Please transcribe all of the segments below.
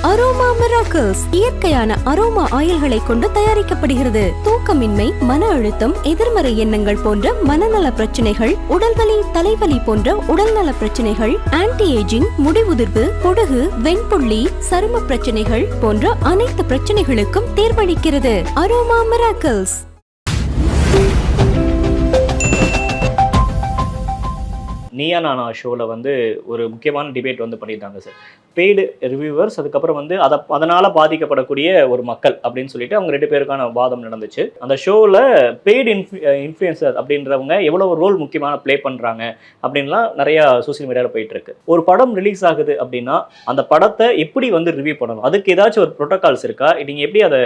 Aroma miracles இயற்கையான aroma ஆயில்களை கொண்டு தயாரிக்கப்படுகிறது. தூக்கமின்மை, மன அழுத்தம், எதிர்மறை எண்ணங்கள் போன்ற மனநல பிரச்சனைகள், உடல்வலி, தலைவலி போன்ற உடல்நல பிரச்சனைகள், ஆன்டி ஏஜிங், முடிவுதிர்வு, பொடுகு, வெண்புள்ளி, சரும பிரச்சனைகள் போன்ற அனைத்து பிரச்சனைகளுக்கும் தீர்வளிக்கிறது. Aroma miracles. நீயா நானா ஷோவில் வந்து ஒரு முக்கியமான டிபேட் வந்து பண்ணியிருந்தாங்க சார். பெய்டு ரிவ்யூவர்ஸ், அதுக்கப்புறம் வந்து அதனால் பாதிக்கப்படக்கூடிய ஒரு மக்கள் அப்படின்னு சொல்லிட்டு அவங்க 2 பேருக்கான வாதம் நடந்துச்சு. அந்த ஷோவில் பெய்டு இன்ஃப்ளூயன்சர் அப்படின்றவங்க எவ்வளோ ரோல் முக்கியமான ப்ளே பண்ணுறாங்க அப்படின்லாம் நிறையா சோசியல் மீடியாவில் போயிட்டுருக்கு. ஒரு படம் ரிலீஸ் ஆகுது அப்படின்னா அந்த படத்தை எப்படி வந்து ரிவ்யூ பண்ணணும், அதுக்கு ஏதாச்சும் ஒரு ப்ரோட்டோகால்ஸ் இருக்கா? நீங்கள் எப்படி அதை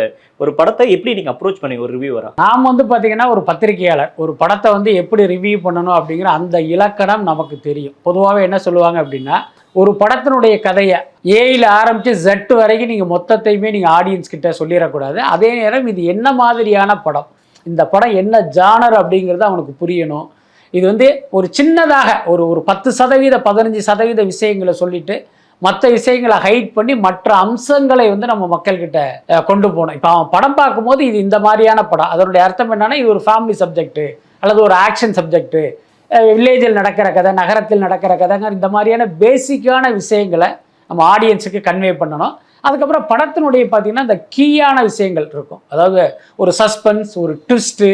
ஒரு படத்தை எப்படி நீங்கள் அப்ரோச் பண்ணி ஒரு ரிவ்யூவரா? நாம் வந்து பார்த்தீங்கன்னா ஒரு பத்திரிகையாளர் ஒரு படத்தை வந்து எப்படி ரிவ்யூ பண்ணணும் அப்படிங்கிற அந்த இலக்கணம் நமக்கு தெரியும். பொதுவாகவே என்ன சொல்லுவாங்க அப்படின்னா, ஒரு படத்தினுடைய கதையை ஏயில் ஆரம்பித்து Z வரைக்கும் நீங்கள் மொத்தத்தையுமே நீங்கள் ஆடியன்ஸ் கிட்ட சொல்லிடக்கூடாது. அதே நேரம் இது என்ன மாதிரியான படம், இந்த படம் என்ன ஜானர் அப்படிங்கிறது அவனுக்கு புரியணும். இது வந்து ஒரு சின்னதாக ஒரு 10% 15% விஷயங்களை சொல்லிட்டு மற்ற விஷயங்களை ஹைட் பண்ணி மற்ற அம்சங்களை வந்து நம்ம மக்கள்கிட்ட கொண்டு போகணும். இப்போ அவன் படம் பார்க்கும்போது இது இந்த மாதிரியான படம், அதனுடைய அர்த்தம் என்னன்னா இது ஒரு ஃபேமிலி சப்ஜெக்ட்டு அல்லது ஒரு ஆக்ஷன் சப்ஜெக்ட்டு, வில்லேஜில் நடக்கிற கதை, நகரத்தில் நடக்கிற கதைங்க, இந்த மாதிரியான பேசிக்கான விஷயங்களை நம்ம ஆடியன்ஸுக்கு கன்வே பண்ணணும். அதுக்கப்புறம் படத்தினுடைய பார்த்திங்கன்னா இந்த கீயான விஷயங்கள் இருக்கும், அதாவது ஒரு சஸ்பென்ஸ், ஒரு ட்விஸ்ட்டு,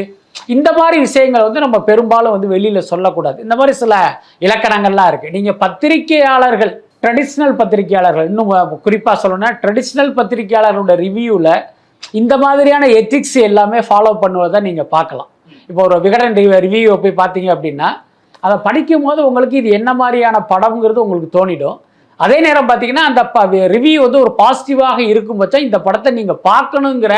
இந்த மாதிரி விஷயங்கள் வந்து நம்ம பெரும்பாலும் வந்து வெளியில் சொல்லக்கூடாது. இந்த மாதிரி சில இலக்கணங்கள்லாம் இருக்குது. நீங்கள் பத்திரிகையாளர்கள், ட்ரெடிஷ்னல் பத்திரிகையாளர்கள், இன்னும் குறிப்பாக சொல்லணும்னா ட்ரெடிஷ்னல் பத்திரிகையாளர்களோட ரிவ்யூவில் இந்த மாதிரியான எத்திக்ஸ் எல்லாமே ஃபாலோ பண்ணுவதை நீங்கள் பார்க்கலாம். இப்போ ஒரு விகடன் ரிவ்யூவை போய் பார்த்தீங்க அப்படின்னா அதை படிக்கும் போது உங்களுக்கு இது என்ன மாதிரியான படம்ங்கிறது உங்களுக்கு தோணிடும். அதே நேரம் பார்த்தீங்கன்னா அந்த ரிவ்யூ வந்து ஒரு பாசிட்டிவாக இருக்கும் பட்சம் இந்த படத்தை நீங்கள் பார்க்கணுங்கிற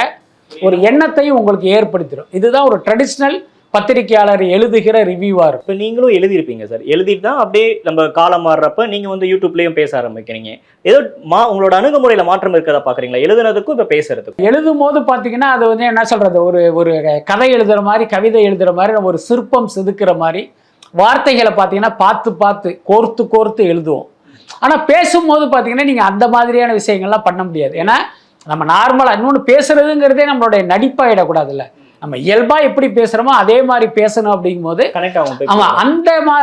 ஒரு எண்ணத்தையும் உங்களுக்கு ஏற்படுத்திடும். இதுதான் ஒரு ட்ரெடிஷ்னல் பத்திரிகையாளர் எழுதுகிற ரிவ்யூவாக இருக்கும். இப்போ நீங்களும் எழுதியிருப்பீங்க சார். எழுதிட்டு தான் அப்படியே நம்ம காலம் மாறுறப்ப நீங்கள் வந்து யூடியூப்லேயும் பேச ஆரம்பிக்கிறீங்க. ஏதோ உங்களோட அணுகுமுறையில் மாற்றம் இருக்கிறதா பார்க்குறீங்களா, எழுதுனதுக்கும் இப்போ பேசுறதுக்கும்? எழுதும் போது பார்த்தீங்கன்னா அது வந்து என்ன சொல்கிறது, ஒரு கதை எழுதுகிற மாதிரி, கவிதை எழுதுகிற மாதிரி, நம்ம ஒரு சிற்பம் செதுக்கிற மாதிரி வார்த்தைகளை பார்த்தீங்கன்னா பார்த்து கோர்த்து எழுதுவோம். ஆனால் பேசும்போது பார்த்தீங்கன்னா நீங்கள் அந்த மாதிரியான விஷயங்கள்லாம் பண்ண முடியாது. ஏன்னா நம்ம நார்மலாக இன்னொன்று பேசுறதுங்கிறதே நம்மளுடைய நடிப்பாயிடக்கூடாதுல்ல. நம்ம இயல்பாக எப்படி பேசுகிறோமோ அதே மாதிரி பேசணும். அப்படிங்கும்போது ஆமாம்,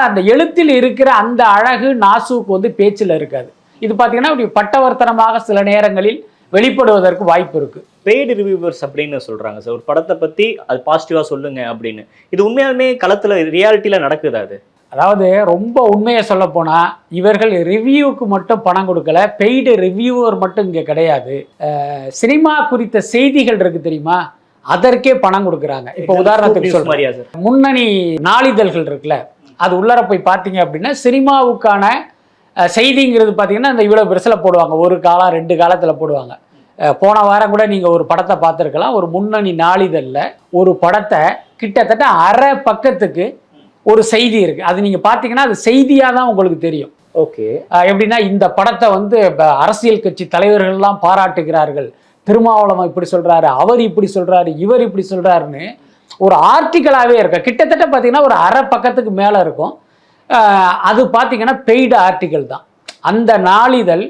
அந்த எழுத்தில் இருக்கிற அந்த அழகு நாசூக்கு வந்து பேச்சில் இருக்காது. இது பார்த்தீங்கன்னா இப்படி பட்டவர்த்தனமாக சில நேரங்களில் வெளிப்படுவதற்கு வாய்ப்பு இருக்குது. பெய்டு ரிவ்யூவர்ஸ் அப்படின்னு சொல்கிறாங்க சார். ஒரு படத்தை பற்றி அது பாசிட்டிவாக சொல்லுங்க அப்படின்னு. இது உண்மையாலுமே களத்தில் ரியாலிட்டியில் நடக்குது? அது அதாவது ரொம்ப உண்மையை சொல்ல போனால் இவர்கள் ரிவ்யூவுக்கு மட்டும் பணம் கொடுக்கல, பெய்டு ரிவ்யூவர் மட்டும் இங்கே கிடையாது. சினிமா குறித்த செய்திகள் இருக்குது தெரியுமா, அதற்கே பணம் கொடுக்குறாங்க. இப்போ உதாரணத்துக்கு சொல்றேன், முன்னணி நாளிதழ்கள் இருக்குல்ல, அது உள்ளர போய் பார்த்தீங்க அப்படின்னா சினிமாவுக்கான செய்திங்கிறது பார்த்தீங்கன்னா இந்த இவ்வளோ பெருசில் போடுவாங்க, ஒரு காலம் 2 காலத்தில் போடுவாங்க. போன வாரம் கூட நீங்கள் ஒரு படத்தை பார்த்துருக்கலாம். ஒரு முன்னணி நாளிதழில் ஒரு படத்தை கிட்டத்தட்ட அரை பக்கத்துக்கு ஒரு செய்தி இருக்குது. அது நீங்கள் பார்த்தீங்கன்னா அது செய்தியாக தான் உங்களுக்கு தெரியும். ஓகே, எப்படின்னா இந்த படத்தை வந்து அரசியல் கட்சி தலைவர்கள்லாம் பாராட்டுகிறார்கள், திருமாவளவன் இப்படி சொல்கிறாரு, அவர் இப்படி சொல்கிறாரு, இவர் இப்படி சொல்கிறாருன்னு ஒரு ஆர்டிக்கலாகவே இருக்கும். கிட்டத்தட்ட பார்த்தீங்கன்னா ஒரு அரை பக்கத்துக்கு மேலே இருக்கும். அது பார்த்தீங்கன்னா பெய்டு ஆர்டிக்கல் தான். அந்த நாளிதழ்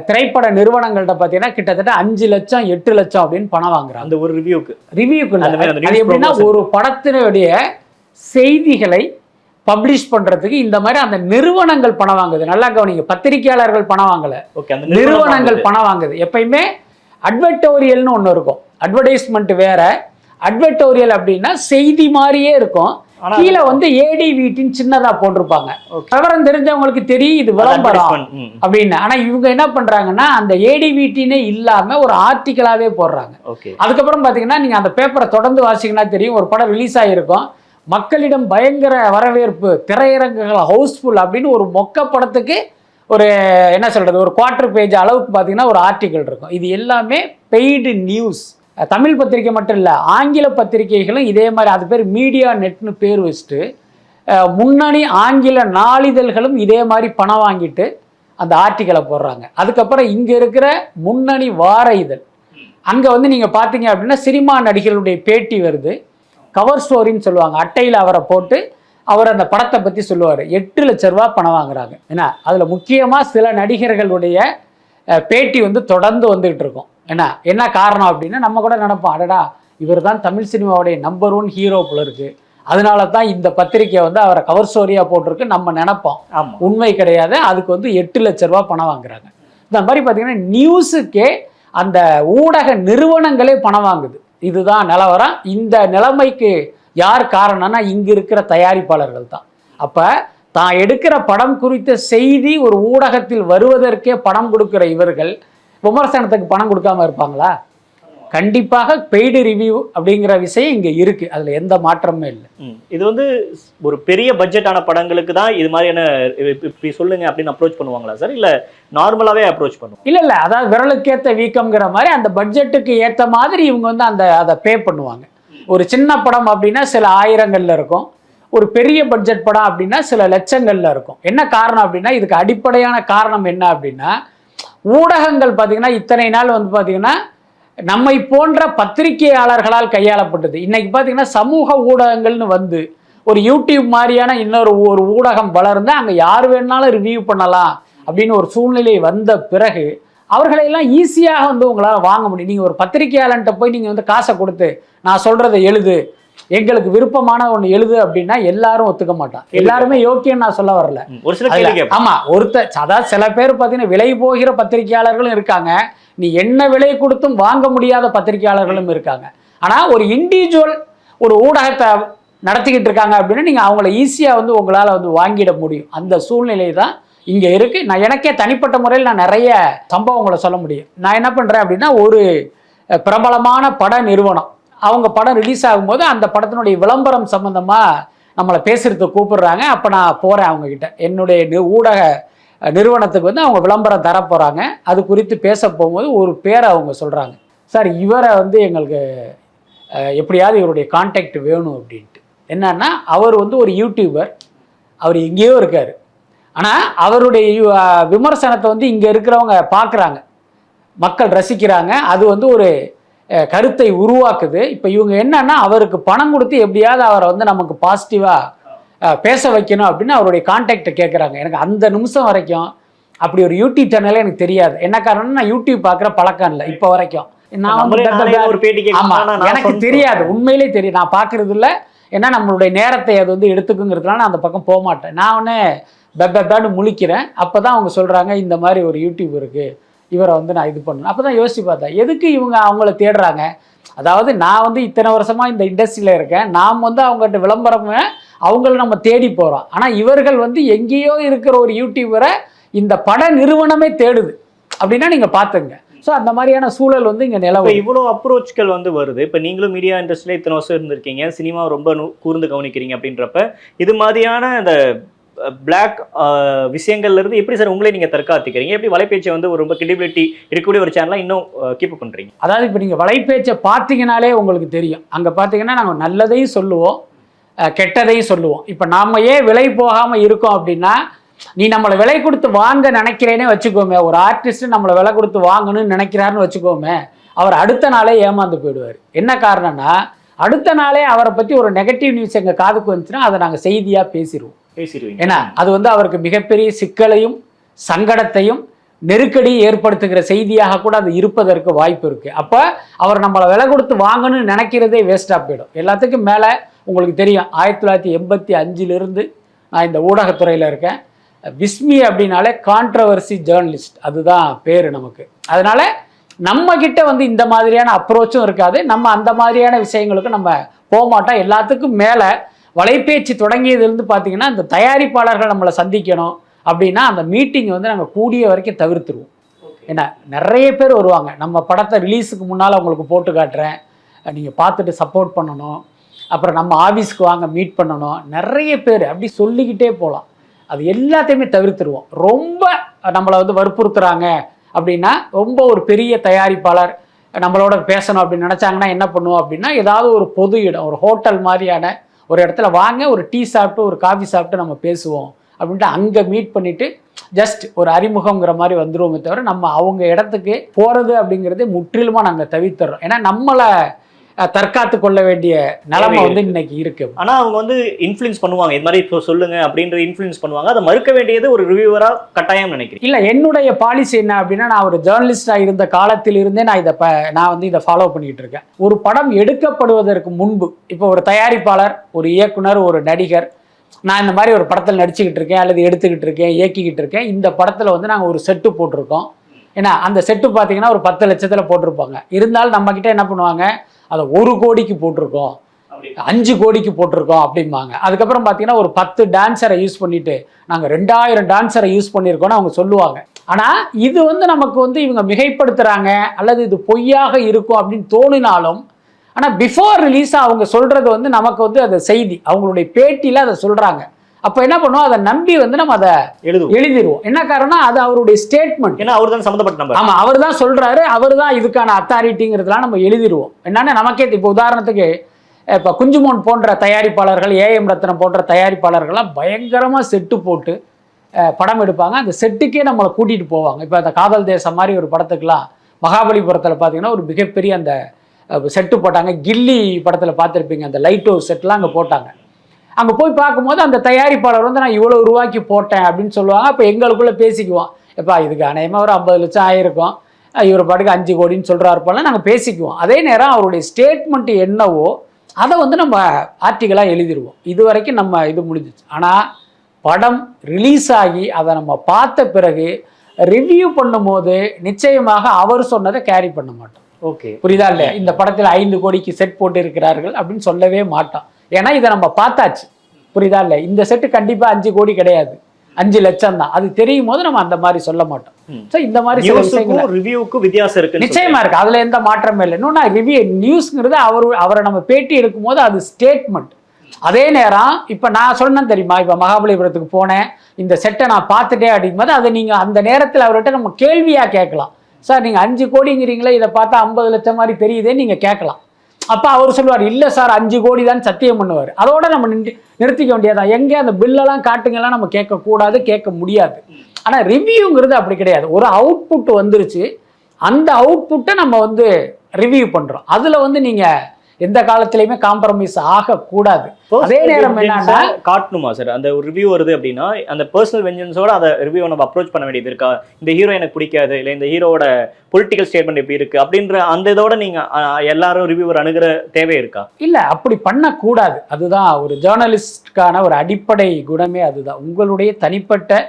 திரைப்பட நிறுவனங்கள்ட்ட பார்த்தீங்கன்னா கிட்டத்தட்ட 5 லட்சம் 8 லட்சம் அப்படின்னு பணம் வாங்குறாங்க அந்த ஒரு ரிவ்யூக்கு. அது எப்படின்னா ஒரு படத்தினுடைய செய்திகளை பப்ளிஷ் பண்றதுக்கு இந்த மாதிரி அந்த நிறுவனங்கள் பணம் வாங்குது. நல்லா கவனிங்க, பத்திரிகையாளர்கள் பணம் வாங்கல, நிறுவனங்கள் பணம் வாங்குது. எப்பயுமே அட்வர்டோரியல்னு ஒன்று இருக்கும். அட்வர்டைஸ்மெண்ட் வேற, அட்வர்டோரியல் அப்படின்னா செய்தி மாதிரியே இருக்கும், கீழே வந்து ADVTன்னு சின்னதா போட்டிருப்பாங்க. விவரம் தெரிஞ்சவங்களுக்கு தெரியும் இது விளம்பரம் அப்படின்னு. ஆனா இவங்க என்ன பண்றாங்கன்னா அந்த ADVTனே இல்லாம ஒரு ஆர்டிக்கலாவே போடுறாங்க. அதுக்கப்புறம் பாத்தீங்கன்னா நீங்க அந்த பேப்பரை தொடர்ந்து வாசிங்கன்னா தெரியும், ஒரு படம் ரிலீஸ் ஆகிருக்கும், மக்களிடம் பயங்கர வரவேற்பு, திரையரங்குகள் ஹவுஸ்ஃபுல் அப்படின்னு ஒரு மொக்க படத்துக்கு ஒரு என்ன சொல்றது, ஒரு 1/4 பேஜ் அளவுக்கு பார்த்தீங்கன்னா ஒரு ஆர்டிக்கல் இருக்கும். இது எல்லாமே பெய்டு நியூஸ். தமிழ் பத்திரிகை மட்டும் இல்லை, ஆங்கில பத்திரிகைகளும் இதே மாதிரி, அது பேர் மீடியா நெட்னு பேர் வச்சுட்டு முன்னணி ஆங்கில நாளிதழ்களும் இதே மாதிரி பணம் வாங்கிட்டு அந்த ஆர்டிக்கலை போடுறாங்க. அதுக்கப்புறம் இங்கே இருக்கிற முன்னணி வார இதழ், அங்கே வந்து நீங்கள் பார்த்தீங்க அப்படின்னா சினிமா நடிகர்களுடைய பேட்டி வருது, கவர் ஸ்டோரின்னு சொல்லுவாங்க, அட்டையில் அவரை போட்டு அவர் அந்த படத்தை பற்றி சொல்லுவார். 8 லட்ச ரூபா பணம் வாங்குறாங்க. ஏன்னா அதில் முக்கியமாக சில நடிகர்களுடைய பேட்டி வந்து தொடர்ந்து வந்துகிட்டு இருக்கும். என்ன காரணம் அப்படின்னா நம்ம கூட நினைப்போம், அடடா இவர் தான் தமிழ் சினிமாவுடைய நம்பர் 1 ஹீரோ போல இருக்கு, அதனால தான் இந்த பத்திரிக்கை வந்து அவரை கவர் ஸ்டோரியாக போட்டிருக்கு நம்ம நினைப்போம். உண்மை கிடையாது. அதுக்கு வந்து 8 லட்ச ரூபா பணம் வாங்குறாங்க. இந்த மாதிரி பார்த்தீங்கன்னா நியூஸுக்கே அந்த ஊடக நிறுவனங்களே பணம் வாங்குது. இதுதான் நிலவரம். இந்த நிலைமைக்கு யார் காரணம்னா இங்கே இருக்கிற தயாரிப்பாளர்கள் தான். அப்போ தான் எடுக்கிற படம் குறித்த செய்தி ஒரு ஊடகத்தில் வருவதற்கே பணம் கொடுக்குற இவர்கள் விமர்சனத்துக்கு பணம் கொடுக்காம இருப்பாங்களா? கண்டிப்பாக பெய்டு ரிவ்யூ அப்படிங்கிற விஷயம் இங்கே இருக்குது. அதில் எந்த மாற்றமும் இல்லை. இது வந்து ஒரு பெரிய பட்ஜெட்டான படங்களுக்கு தான் இது மாதிரியான இப்படி சொல்லுங்க அப்படின்னு அப்ரோச் பண்ணுவாங்களா சார், இல்லை நார்மலாகவே அப்ரோச் பண்ணுவோம்? இல்லை, அதாவது விரலுக்கேற்ற வீக்கம்ங்கிற மாதிரி அந்த பட்ஜெட்டுக்கு ஏற்ற மாதிரி இவங்க வந்து அதை பே பண்ணுவாங்க. ஒரு சின்ன படம் அப்படின்னா சில ஆயிரங்கள்ல இருக்கும், ஒரு பெரிய பட்ஜெட் படம் அப்படின்னா சில லட்சங்கள்ல இருக்கும். என்ன காரணம் அப்படின்னா இதுக்கு அடிப்படையான காரணம் என்ன அப்படின்னா ஊடகங்கள் பார்த்தீங்கன்னா இத்தனை நாள் வந்து பார்த்தீங்கன்னா நம்மை போன்ற பத்திரிகையாளர்களால் கையாளப்பட்டது. இன்னைக்கு பார்த்தீங்கன்னா சமூக ஊடகங்கள்னு வந்து ஒரு யூடியூப் மாதிரியான இன்னொரு ஊடகம் வளர்ந்து அங்கே யார் வேணாலும் ரிவ்யூ பண்ணலாம் அப்படின்னு ஒரு சூழ்நிலை வந்த பிறகு அவர்களையெல்லாம் ஈஸியாக வந்து உங்களால் வாங்க முடியும். நீங்கள் ஒரு பத்திரிகையாளன்ட்ட போய் நீங்கள் வந்து காசை கொடுத்து நான் சொல்கிறத எழுது, எங்களுக்கு விருப்பமான ஒன்று எழுது அப்படின்னா எல்லாரும் ஒத்துக்க மாட்டான். எல்லாருமே யோக்கியம் நான் சொல்ல வரல. ஒரு சில ஆமா, அதாவது சில பேர் பார்த்தீங்கன்னா விலை போகிற பத்திரிகையாளர்களும் இருக்காங்க, நீ என்ன விலை கொடுத்தும் வாங்க முடியாத பத்திரிகையாளர்களும் இருக்காங்க. ஆனால் ஒரு இண்டிவிஜுவல் ஒரு ஊடகத்தை நடத்திக்கிட்டு இருக்காங்க அப்படின்னா நீங்கள் அவங்கள ஈஸியாக வந்து உங்களால் வந்து வாங்கிட முடியும். அந்த சூழ்நிலை தான் இங்கே இருக்குது. நான் எனக்கே தனிப்பட்ட முறையில் நான் நிறைய சம்பவங்களை சொல்ல முடியும். நான் என்ன பண்ணுறேன் அப்படின்னா ஒரு பிரபலமான பட நிறுவனம் அவங்க படம் ரிலீஸ் ஆகும்போது அந்த படத்தினுடைய விளம்பரம் சம்மந்தமாக நம்மளை பேசுகிறதுக்கு கூப்பிடுறாங்க. அப்போ நான் போகிறேன் அவங்கக்கிட்ட, என்னுடைய ஊடக நிறுவனத்துக்கு வந்து அவங்க விளம்பரம் தர போகிறாங்க. அது குறித்து பேச போகும்போது ஒரு பேரை அவங்க சொல்கிறாங்க, சார் இவரை வந்து எங்களுக்கு எப்படியாவது இவருடைய கான்டாக்ட் வேணும் அப்படின்ட்டு. என்னன்னா அவர் வந்து ஒரு யூடியூபர், அவர் எங்கேயோ இருக்கார், ஆனால் அவருடைய விமர்சனத்தை வந்து இங்கே இருக்கிறவங்க பார்க்குறாங்க, மக்கள் ரசிக்கிறாங்க, அது வந்து ஒரு கருத்தை உருவாக்குது. இப்போ இவங்க என்னன்னா அவருக்கு பணம் கொடுத்து எப்படியாவது அவரை வந்து நமக்கு பாசிட்டிவாக பேச வைக்கணும் அப்படின்னு அவருடைய கான்டாக்டை கேட்குறாங்க. எனக்கு அந்த நிமிஷம் வரைக்கும் அப்படி ஒரு யூடியூப் சேனலே எனக்கு தெரியாது. என்ன காரணம்னா நான் யூடியூப் பார்க்குற பழக்கம் இல்லை இப்போ வரைக்கும். நான் ஆமாம், எனக்கு தெரியாது, உண்மையிலே தெரியும், நான் பார்க்குறது இல்லை. ஏன்னா நம்மளுடைய நேரத்தை அது வந்து எடுத்துக்குங்கிறதுனால நான் அந்த பக்கம் போக மாட்டேன். நான் ஒன்று பெப்பான்னு முழிக்கிறேன். அப்போ தான் அவங்க சொல்கிறாங்க இந்த மாதிரி ஒரு யூடியூப் இருக்குது, இவரை வந்து நான் இது பண்ணணும். அப்போ தான் யோசிச்சு பார்த்தேன் எதுக்கு இவங்க அவங்கள தேடுறாங்க. அதாவது நான் வந்து இத்தனை வருஷமாக இந்த இண்டஸ்ட்ரியில் இருக்கேன், நாம் வந்து அவங்ககிட்ட விளம்பரமே அவங்கள நம்ம தேடி போகிறோம். ஆனால் இவர்கள் வந்து எங்கேயோ இருக்கிற ஒரு யூடியூபரை இந்த பட நிறுவனமே தேடுது அப்படின்னா நீங்கள் பார்த்துங்க. ஸோ அந்த மாதிரியான சூழல் வந்து இங்கே நிலவு. இவ்வளோ அப்ரோச்கள் வந்து வருது. இப்போ நீங்களும் மீடியா இண்டஸ்ட்ரியில் இத்தனை வருஷம் இருந்திருக்கீங்க, சினிமா ரொம்ப கூர்ந்து கவனிக்கிறீங்க அப்படின்றப்ப இது மாதிரியான இந்த பிளாக் விஷயங்கள்ல இருந்து எப்படி சார் உங்களே நீங்க தற்காத்துக்கிறீங்க? எப்படி வலைபேச்சை வந்து ஒரு ரொம்ப கிரெடிபிலிட்டி இருக்கக்கூடிய ஒரு சேனலா இன்னும் கீப் பண்றீங்க? அதாவது இப்போ நீங்க வலைபேச்சை பார்த்தீங்கனாலே உங்களுக்கு தெரியும். அங்க பார்த்தீங்கன்னா நாங்கள் நல்லதையும் சொல்லுவோம், கெட்டதையும் சொல்லுவோம். இப்போ நாம ஏன் விலை போகாம இருக்கோம் அப்படின்னா, நீ நம்மளை விலை கொடுத்து வாங்க நினைக்கிறேனே வச்சுக்கோமே, ஒரு ஆர்டிஸ்ட் நம்மளை விலை கொடுத்து வாங்கணும்னு நினைக்கிறாருன்னு வச்சுக்கோமே, அவர் அடுத்த நாளே ஏமாந்து போயிடுவார். என்ன காரணம்னா அடுத்த நாளே அவரை பற்றி ஒரு நெகட்டிவ் நியூஸ் எங்கள் காதுக்கு வந்துச்சுன்னா அதை நாங்கள் செய்தியாக பேசிடுவோம். ஏன்னா அது வந்து அவருக்கு மிகப்பெரிய சிக்கலையும் சங்கடத்தையும் நெருக்கடி ஏற்படுத்துகிற செய்தியாக கூட அது இருப்பதற்கு வாய்ப்பு இருக்கு. அப்போ அவர் நம்மளை விலை கொடுத்து வாங்கணும்னு நினைக்கிறதே வேஸ்டாக போயிடும். எல்லாத்துக்கும் மேலே உங்களுக்கு தெரியும் 1985 நான் இந்த ஊடகத்துறையில் இருக்கேன். விஸ்மி அப்படின்னாலே கான்ட்ரவர்சி ஜேர்னலிஸ்ட், அதுதான் பேர் நமக்கு. அதனால நம்ம கிட்ட வந்து இந்த மாதிரியான அப்ரோச்சும் இருக்காது, நம்ம அந்த மாதிரியான விஷயங்களுக்கு நம்ம போக மாட்டோம். எல்லாத்துக்கும் மேலே வலைபேச்சு தொடங்கியதுலேருந்து பார்த்தீங்கன்னா இந்த தயாரிப்பாளர்கள் நம்மளை சந்திக்கணும் அப்படின்னா அந்த மீட்டிங் வந்து நாங்கள் கூடிய வரைக்கும் தவிர்த்துருவோம். ஏன்னா நிறைய பேர் வருவாங்க, நம்ம படத்தை ரிலீஸுக்கு முன்னால் உங்களுக்கு போட்டு காட்டுறேன், நீங்கள் பார்த்துட்டு சப்போர்ட் பண்ணணும், அப்புறம் நம்ம ஆஃபீஸ்க்கு வாங்க மீட் பண்ணணும், நிறைய பேர் அப்படி சொல்லிக்கிட்டே போகலாம். அது எல்லாத்தையுமே தவிர்த்துருவோம். ரொம்ப நம்மளை வந்து வற்புறுத்துறாங்க அப்படின்னா, ரொம்ப ஒரு பெரிய தயாரிப்பாளர் நம்மளோட பேசணும் அப்படின்னு நினச்சாங்கன்னா என்ன பண்ணுவோம் அப்படின்னா, ஏதாவது ஒரு பொது இடம், ஒரு ஹோட்டல் மாதிரியான ஒரு இடத்துல வாங்க, ஒரு டீ சாப்பிட்டு ஒரு காஃபி சாப்பிட்டு நம்ம பேசுவோம் அப்படின்ட்டு அங்கே மீட் பண்ணிவிட்டு ஜஸ்ட் ஒரு அறிமுகங்கிற மாதிரி வந்துடுவோமே தவிர நம்ம அவங்க இடத்துக்கு போகிறது அப்படிங்கிறதே முற்றிலுமாக நாங்கள் தவிர்த்துறோம். ஏன்னா நம்மளை தற்காத்து கொள்ள வேண்டிய நிலைமை வந்து இன்னைக்கு இருக்கு. ஆனா அவங்க வந்து இன்ஃப்ளூயன்ஸ் பண்ணுவாங்க, இது மாதிரி இப்போ சொல்லுங்க அப்படின்ற இன்ஃப்ளூயன்ஸ் பண்ணுவாங்க. அதை மறுக்க வேண்டியது ஒரு ரிவ்யூவரா கட்டாயம் நினைக்கிறேன். இல்ல, என்னுடைய பாலிசி என்ன அப்படின்னா, நான் ஒரு ஜேர்னலிஸ்டா இருந்த காலத்தில் இருந்தே நான் வந்து இதை ஃபாலோ பண்ணிட்டு இருக்கேன். ஒரு படம் எடுக்கப்படுவதற்கு முன்பு, இப்போ ஒரு தயாரிப்பாளர், ஒரு இயக்குனர், ஒரு நடிகர், நான் இந்த மாதிரி ஒரு படத்தில் நடிச்சுக்கிட்டு இருக்கேன் அல்லது எடுத்துக்கிட்டு இருக்கேன், இயக்கிக்கிட்டு இருக்கேன், இந்த படத்துல வந்து நாங்கள் ஒரு செட்டு போட்டிருக்கோம். ஏன்னா அந்த செட்டு பார்த்தீங்கன்னா ஒரு 10 லட்சத்தில் போட்டிருப்பாங்க. இருந்தாலும் நம்ம கிட்ட என்ன பண்ணுவாங்க, அதை 1 கோடிக்கு போட்டிருக்கோம், 5 கோடிக்கு போட்டிருக்கோம் அப்படிம்பாங்க. அதுக்கப்புறம் பார்த்தீங்கன்னா ஒரு 10 டான்ஸரை யூஸ் பண்ணிட்டு நாங்கள் 2000 டான்ஸரை யூஸ் பண்ணியிருக்கோம்னு அவங்க சொல்லுவாங்க. ஆனால் இது வந்து நமக்கு வந்து இவங்க மிகைப்படுத்துறாங்க அல்லது இது பொய்யாக இருக்கும் அப்படின்னு தோணினாலும், ஆனால் பிஃபோர் ரிலீஸாக அவங்க சொல்றது வந்து நமக்கு வந்து அது செய்தி, அவங்களுடைய பேட்டியில் அதை சொல்றாங்க. அப்போ என்ன பண்ணுவோம், அதை நம்பி வந்து நம்ம அதை எழுதிடுவோம். என்ன காரணம், அது அவருடைய ஸ்டேட்மெண்ட், ஏன்னா அவர் தான் சம்மந்தப்பட்ட நபர். ஆமா, அவர் தான் சொல்றாரு, அவர் தான் இதுக்கான அத்தாரிட்டிங்கிறதுலாம் நம்ம எழுதிடுவோம். என்னன்னா நமக்கே இப்போ உதாரணத்துக்கு இப்போ குஞ்சுமோன் போன்ற தயாரிப்பாளர்கள், ஏஎம் ரத்னம் போன்ற தயாரிப்பாளர்கள்லாம் பயங்கரமாக செட்டு போட்டு படம் எடுப்பாங்க. அந்த செட்டுக்கே நம்மளை கூட்டிகிட்டு போவாங்க. இப்போ அந்த காதல் தேசம் மாதிரி ஒரு படத்துக்கெலாம் மகாபலிபுரத்தில் பார்த்தீங்கன்னா ஒரு மிகப்பெரிய அந்த செட்டு போட்டாங்க. கில்லி படத்தில் பார்த்துருப்பீங்க, அந்த லைட் ஹவுஸ் செட்லாம் அங்கே போட்டாங்க. அங்கே போய் பார்க்கும்போது அந்த தயாரிப்பாளர் வந்து நான் இவ்வளோ ரூபாய்க்கு போட்டேன் அப்படின்னு சொல்லுவாங்க. அப்போ எங்களுக்குள்ளே பேசிக்குவோம், எப்பா இதுக்கு அநேகமாக ஒரு 50 லட்சம் ஆயிருக்கும், இவர் பாட்டுக்கு 5 கோடின்னு சொல்கிறாருப்பெல்லாம் நாங்கள் பேசிக்குவோம். அதே நேரம் அவருடைய ஸ்டேட்மெண்ட் என்னவோ அதை வந்து நம்ம ஆர்டிக்கலாக எழுதிடுவோம். இது வரைக்கும் நம்ம இது முடிஞ்சிச்சு. ஆனால் படம் ரிலீஸ் ஆகி அதை நம்ம பார்த்த பிறகு ரிவ்யூ பண்ணும்போது நிச்சயமாக அவர் சொன்னதை கேரி பண்ண மாட்டோம். ஓகே, புரியுதா இல்லையா? இந்த படத்தில் 5 கோடிக்கு செட் போட்டு இருக்கிறார்கள் அப்படின்னு சொல்லவே மாட்டோம். ஏன்னா இதை நம்ம பார்த்தாச்சு, புரியுதா இல்லை? இந்த செட்டு கண்டிப்பாக 5 கோடி கிடையாது, 5 லட்சம் தான். அது தெரியும் போது நம்ம அந்த மாதிரி சொல்ல மாட்டோம். ஸோ இந்த மாதிரி ரிவ்யூக்கு வித்தியாசம் இருக்கு, நிச்சயமா இருக்கு, அதுல எந்த மாற்றமே இல்லை. இன்னொன்னா ரிவ்யூ நியூஸ்ங்கிறது அவரை நம்ம பேட்டி எடுக்கும் போது அது ஸ்டேட்மெண்ட். அதே நேரம் இப்போ நான் சொன்னேன் தெரியுமா, இப்போ மகாபலிபுரத்துக்கு போனேன், இந்த செட்டை நான் பார்த்துட்டேன் அப்படிங்கும்போது அதை நீங்கள் அந்த நேரத்தில் அவர்கிட்ட நம்ம கேள்வியாக கேட்கலாம். சார் நீங்கள் 5 கோடிங்கிறீங்களே, இதை பார்த்தா 50 லட்சம் மாதிரி தெரியுதே நீங்கள் கேட்கலாம். அப்போ அவர் சொல்லுவார், இல்லை சார் 5 கோடி தான் சத்தியம் பண்ணுவார். அதோட நம்ம நிறுத்திக்க வேண்டியதான். எங்கே அந்த பில்லெல்லாம் காட்டுங்கெல்லாம் நம்ம கேட்கக்கூடாது, கேட்க முடியாது. ஆனால் ரிவ்யூங்கிறது அப்படி கிடையாது. ஒரு அவுட்புட் வந்துருச்சு, அந்த அவுட்புட்டை நம்ம வந்து ரிவ்யூ பண்ணுறோம். அதில் வந்து நீங்கள் எந்த காலத்திலையுமே காம்ப்ரமைஸ் ஆகக்கூடாது. அதே நேரம் என்னன்னா காட்டணுமா சார், அந்த ஒரு ரிவ்யூ வருது அப்படின்னா அந்த பர்சனல் வெஞ்சன்ஸோட அந்த ரிவ்யூ நம்ம அப்ரோச் பண்ண வேண்டியது இருக்கா? இந்த ஹீரோ எனக்கு பிடிக்காது, இல்லை இந்த ஹீரோட பொலிட்டிக்கல் ஸ்டேட்மெண்ட் எப்படி இருக்கு அப்படின்ற அந்த இதோட நீங்க எல்லாரும் ரிவ்யூவர் அணுகிற தேவை இருக்கா? இல்ல, அப்படி பண்ணக்கூடாது. அதுதான் ஒரு ஜேர்னலிஸ்டுக்கான ஒரு அடிப்படை குணமே அதுதான். உங்களுடைய தனிப்பட்ட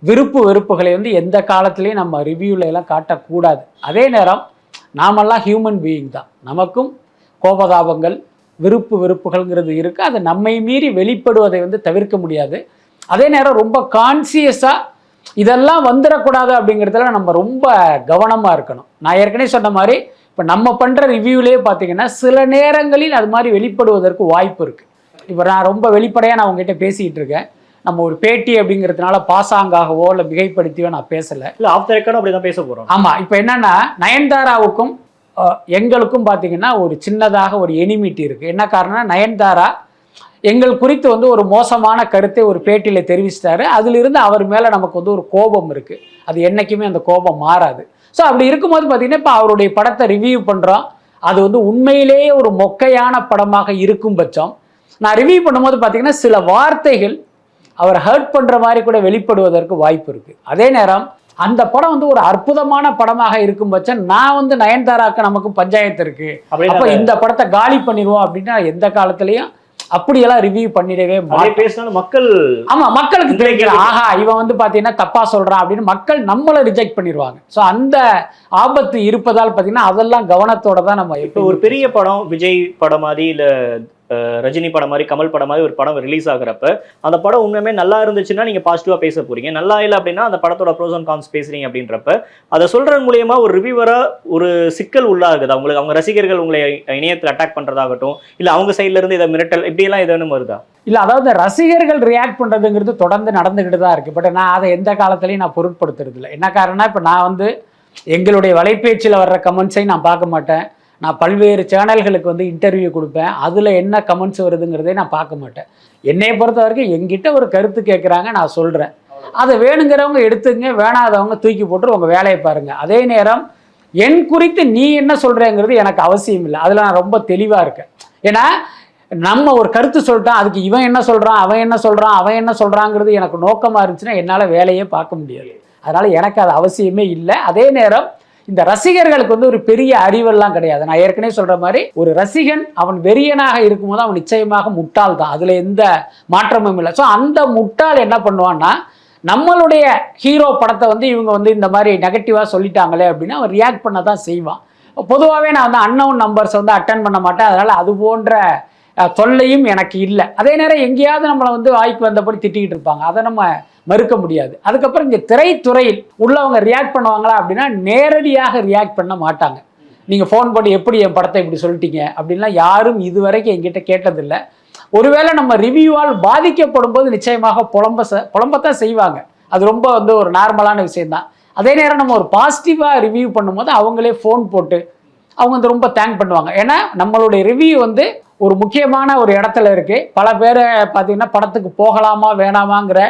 விருப்பு வெறுப்புகளை வந்து எந்த காலத்திலையும் நம்ம ரிவ்யூல எல்லாம் காட்டக்கூடாது. அதே நேரம் நாமெல்லாம் ஹியூமன் பீயிங் தான், நமக்கும் கோபதாபங்கள் விருப்பு வெறுப்புகள்ங்கிறது இருக்குது. அதை நம்மை மீறி வெளிப்படுவதை வந்து தவிர்க்க முடியாது. அதே நேரம் ரொம்ப கான்சியஸாக இதெல்லாம் வந்துடக்கூடாது அப்படிங்கிறதுல நம்ம ரொம்ப கவனமாக இருக்கணும். நான் ஏற்கனவே சொன்ன மாதிரி இப்போ நம்ம பண்ணுற ரிவ்யூலேயே பார்த்தீங்கன்னா சில நேரங்களில் அது மாதிரி வெளிப்படுவதற்கு வாய்ப்பு இருக்குது. இப்போ நான் ரொம்ப வெளிப்படையாக நான் உங்ககிட்ட பேசிக்கிட்டு இருக்கேன். நம்ம ஒரு பேட்டி அப்படிங்கிறதுனால பாசாங்காகவோ இல்லை மிகைப்படுத்தியோ நான் பேசலை. இல்லை, ஆஃப் த ரெக்கார்டும் அப்படி தான் பேச போகிறோம். ஆமாம், இப்போ என்னென்னா நயன்தாராவுக்கும் எங்களுக்கும் பார்த்தீங்கன்னா ஒரு சின்னதாக ஒரு எனிமிட்டி இருக்குது. என்ன காரணம்னா, நயன்தாரா எங்கள் குறித்து வந்து ஒரு மோசமான கருத்தை ஒரு பேட்டியில் தெரிவிச்சிட்டாரு. அதிலிருந்து அவர் மேலே நமக்கு வந்து ஒரு கோபம் இருக்குது. அது என்றைக்குமே அந்த கோபம் மாறாது. ஸோ அப்படி இருக்கும்போது பார்த்தீங்கன்னா இப்போ அவருடைய படத்தை ரிவ்யூ பண்ணுறோம், அது வந்து உண்மையிலேயே ஒரு மொக்கையான படமாக இருக்கும் பட்சம் நான் ரிவ்யூ பண்ணும்போது பார்த்தீங்கன்னா சில வார்த்தைகள் அவர் ஹர்ட் பண்ணுற மாதிரி கூட வெளிப்படுவதற்கு வாய்ப்பு இருக்குது. அதே நேரம் அந்த படம் வந்து ஒரு அற்புதமான படமாக இருக்கும் பட்சம் நான் வந்து நயன்தாராக்கு நமக்கு பஞ்சாயத்து இருக்கு, அப்ப இந்த படத்தை காலி பண்ணிடுவோம் அப்படின்னா எந்த காலத்திலையும் அப்படியெல்லாம் ரிவ்யூ பண்ணிடவே பேசினாலும் மக்கள் மக்களுக்கு தெரியும், ஆஹா இவன் வந்து பாத்தீங்கன்னா தப்பா சொல்றான் அப்படின்னு மக்கள் நம்மளை ரிஜெக்ட் பண்ணிடுவாங்க. ஸோ அந்த ஆபத்து இருப்பதால் பாத்தீங்கன்னா அதெல்லாம் கவனத்தோட தான் நம்ம. இப்போ ஒரு பெரிய படம், விஜய் படம் மாதிரி இல்ல ரஜினி படம் மாதிரி, கமல் படம் மாதிரி ஒரு படம் ரிலீஸ் ஆகுறப்ப அந்த படம் உண்மையுமே நல்லா இருந்துச்சுன்னா நீங்க பாசிட்டிவா பேச போறீங்க, நல்லா இல்லை அப்படின்னா அந்த படத்தோட ப்ரோஸ் அண்ட் கான்ஸ் பேசுறீங்க. அப்படின்றப்ப அதை சொல்றது மூலியமா ஒரு ரிவ்யூவரா ஒரு சிக்கல் உள்ளாகுது உங்களுக்கு. அவங்க ரசிகர்கள் உங்களை இணையத்தில் அட்டாக் பண்றதாகட்டும், இல்ல அவங்க சைட்ல இருந்து இதை மிரட்டல் இப்படியெல்லாம் எதுவும் வருதா? இல்ல, அதாவது ரசிகர்கள் ரியாக்ட் பண்றதுங்கிறது தொடர்ந்து நடந்துகிட்டு தான் இருக்கு. பட் நான் அதை எந்த காலத்திலையும் நான் பொருட்படுத்துறது இல்லை. என்ன காரணம்னா, இப்போ நான் வந்து எங்களுடைய வலைபேச்சில் வர்ற கமெண்ட்ஸையும் நான் பார்க்க மாட்டேன். நான் பல்வேறு சேனல்களுக்கு வந்து இன்டர்வியூ கொடுப்பேன், அதில் என்ன கமெண்ட்ஸ் வருதுங்கிறதே நான் பார்க்க மாட்டேன். என்னையை பொறுத்த வரைக்கும் எங்கிட்ட ஒரு கருத்து கேட்குறாங்க, நான் சொல்கிறேன், அதை வேணுங்கிறவங்க எடுத்துங்க, வேணாதவங்க தூக்கி போட்டு உங்கள் வேலையை பாருங்கள். அதே நேரம் என் குறித்து நீ என்ன சொல்கிறேங்கிறது எனக்கு அவசியம் இல்லை. அதில் நான் ரொம்ப தெளிவாக இருக்கேன். ஏன்னா நம்ம ஒரு கருத்து சொல்லிட்டோம், அதுக்கு இவன் என்ன சொல்கிறான், அவன் என்ன சொல்கிறான், அவன் என்ன சொல்கிறாங்கிறது எனக்கு நோக்கமாக இருந்துச்சுன்னா என்னால் வேலையே பார்க்க முடியாது. அதனால் எனக்கு அது அவசியமே இல்லை. அதே நேரம் இந்த ரசிகர்களுக்கு வந்து ஒரு பெரிய அறிவெல்லாம் கிடையாது. நான் ஏற்கனவே சொல்கிற மாதிரி ஒரு ரசிகன் அவன் வெறியனாக இருக்கும்போது அவன் நிச்சயமாக முட்டாள் தான், அதில் எந்த மாற்றமும் இல்லை. ஸோ அந்த முட்டாள் என்ன பண்ணுவான்னா, நம்மளுடைய ஹீரோ படத்தை வந்து இவங்க வந்து இந்த மாதிரி நெகட்டிவாக சொல்லிட்டாங்களே அப்படின்னு அவன் ரியாக்ட் பண்ண தான் செய்வான். பொதுவாகவே நான் வந்து அன்னவுன் நம்பர்ஸ் வந்து அட்டன் பண்ண மாட்டேன். அதனால் அது போன்ற தொல்லையும் எனக்கு இல்லை. அதே நேரம் எங்கேயாவது நம்மளை வந்து வாய்க்கு வந்தபடி திட்டிக்கிட்டு இருப்பாங்க, அதை நம்ம மறுக்க முடியாது. அதுக்கப்புறம் இங்கே திரைத்துறையில் உள்ளவங்க ரியாக்ட் பண்ணுவாங்களா அப்படின்னா நேரடியாக ரியாக்ட் பண்ண மாட்டாங்க. நீங்கள் ஃபோன் பண்ணி எப்படி என் படத்தை இப்படி சொல்லிட்டீங்க அப்படின்லாம் யாரும் இதுவரைக்கும் என்கிட்ட கேட்டதில்லை. ஒருவேளை நம்ம ரிவ்யூவால் பாதிக்கப்படும் போது நிச்சயமாக புலம்பத்தான் செய்வாங்க. அது ரொம்ப வந்து ஒரு நார்மலான விஷயம்தான். அதே நேரம் நம்ம ஒரு பாசிட்டிவாக ரிவ்யூ பண்ணும்போது அவங்களே ஃபோன் போட்டு அவங்க வந்து ரொம்ப தேங்க் பண்ணுவாங்க. ஏன்னா நம்மளுடைய ரிவ்யூ வந்து ஒரு முக்கியமான ஒரு இடத்துல இருக்கு. பல பேரை பார்த்தீங்கன்னா படத்துக்கு போகலாமா வேணாமாங்கிற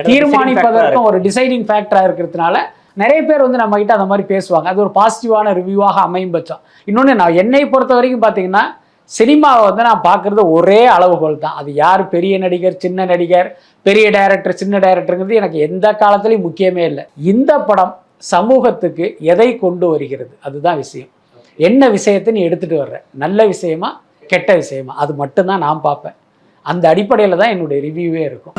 தீர்மானிப்பதற்கும் ஒரு டிசைடிங் ஃபேக்டராக இருக்கிறதுனால நிறைய பேர் வந்து நம்ம கிட்ட அந்த மாதிரி பேசுவாங்க. அது ஒரு பாசிட்டிவான ரிவ்யூவாக அமையும் பட்சம். இன்னொன்று, நான் என்னை பொறுத்த வரைக்கும் பார்த்தீங்கன்னா சினிமாவை வந்து நான் பார்க்குறது ஒரே அளவுகோல் தான். அது யார் பெரிய நடிகர் சின்ன நடிகர், பெரிய டைரக்டர் சின்ன டைரக்டருங்கிறது எனக்கு எந்த காலத்துலையும் முக்கியமே இல்லை. இந்த படம் சமூகத்துக்கு எதை கொண்டு வருகிறது, அதுதான் விஷயம். என்ன விஷயத்தை நீ எடுத்துகிட்டு வர்ற, நல்ல விஷயமா கெட்ட விஷயமா, அது மட்டும்தான் நான் பார்ப்பேன். அந்த அடிப்படையில் தான் என்னுடைய ரிவ்யூவே இருக்கும்.